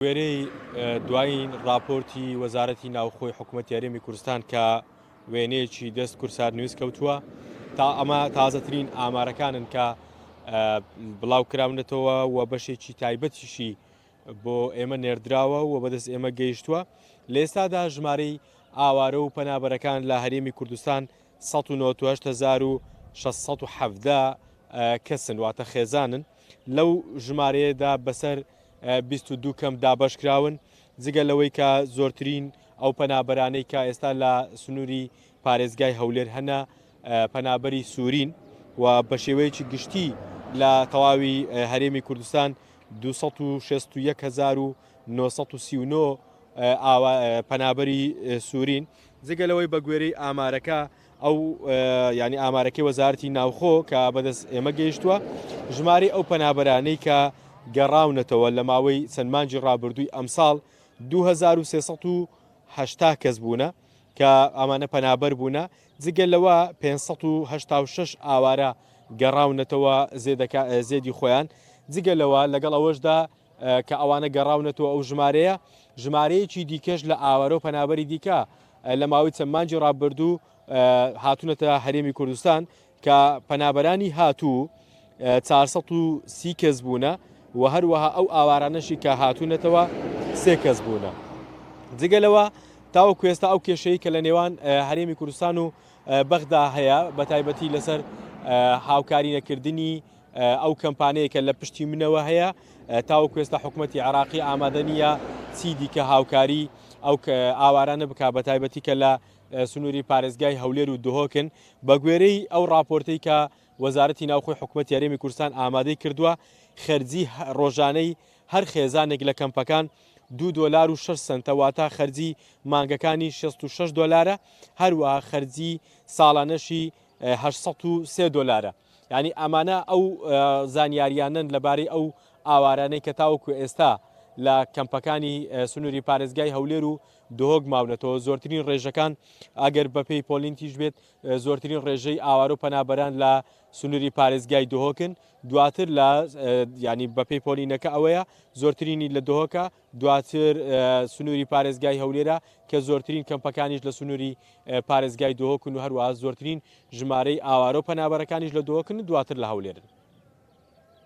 وێرەی دوایین راپۆرتی وەزارەتی ناوخۆی حکوومەتی هەرێمی کوردستان کە وێنەیەکی دەست کورسار نووس کەوتووە تا ئەمە تازەترین ئامارەکانن کە بڵاو کراونەتەوە و بەشێکی تایبەتیشی بۆ ئێمە نێردراوە و بەدەست ئێمە گەیشتووە. لە ئێستادا ژمارەی ئاوارە و پەنابەرەکان لە هەرێمی کوردستان 1970 کەسن واتە خێزانن. لەو ژمارەیەدا بەسەر 22 کەم دابەشکراون جگە لەوەی کە زۆرترین ئەو پەنابەرانەی کە ئێستا لە سنووری پارێزگای هەولێر هەنە پەنابەری سوورین و بە شێوەیەکی گشتی لە تەواوی هەرێمی کوردستان 261939 پەنابەری سوورین جگە لەوەی بە گوێرەی ئامارەکە ئەو ینی ئامارەکەی وەزارەتی ناوخۆ کە بەدەست ئێمە گەیشتووە ژماری ئەو پەنابەرانەی کە گەڕاونەتەوە لە ماوەی چەند مانجی ڕابردووی ئەمساڵ 2380 کەس بوونە کە ئەمانە پەنابەر بوونە جگە لەوە 586 ئاوارە گەڕاونەتەوە زێدی خۆیان جگە لەوە لەگەڵ ئەوەشدا کە ئەوانە گەڕاونەتەوە ئەو ژمارەیەکی دیکەش لە ئاوارە و پەنابەری دیکە لە ماوەی چەند مانجی ڕابردوو هاتوونەتە هەرێمی کوردستان کە پەنابەرانی هاتوو 430 کەس بوونە و هەروەها ئەو ئاوارانەشی کە هاتوونەتەوە 3 کەس بوونە. جگەلەوە تاوەکو ئێستا ئەو کێشەی کە لە نێوان هەرێمی کوردستان و بەغدا هەیە بە تایبەتی لەسەر هاوکاری نەکردنی ئەو کەمپانەیە کە لە پشتی منەوە هەیە تاوەکو ئێستا حکوومەتی عێراقی ئامادە نیە چی دیکە هاوکاری ئەو ئاوارانە بک بە تایبەتی کە لە سنووری پارێزگای هەولێر و دهۆکن بە گوێرەی ئەو راپۆرتەی کە وەزارەتی ناوخۆی حکوومەتی هەرێمی کوردستان ئامادەی کردووە خەرجی ڕۆژانەی هەر خێزانێک لە کەمپەکان $2.06 واتە خەرجی مانگەکانی $66 هەروەها خەرجی ساڵانەشی $803 یعنی ئەمانە ئەو زانیاریانن لەبارەی ئەو ئاوارانەی کە تاوەکو ئێستا لە کەمپەکانی سنووری پارێزگای هەولێر و دهۆک ماونەتەوە زۆرترین ڕێژەکان ئەگەر بەپێی پۆلینتیش بێت زۆرترین ڕێژەی ئاوار و پەنابەران لە سنووری پارێزگای دهۆکن دواتر لە ینی بەپێی پۆلینەکە ئەوەیە زۆرترینی لە دهۆکە دواتر سنووری پارێزگای هەولێرە کە زۆرترین کەمپەکانیش لە سنووری پارێزگای دهۆکن و هەروەها زۆرترین ژمارەی ئاوارە و پەنابەرەکانیش لە دهۆکن دواتر لە هەولێرن.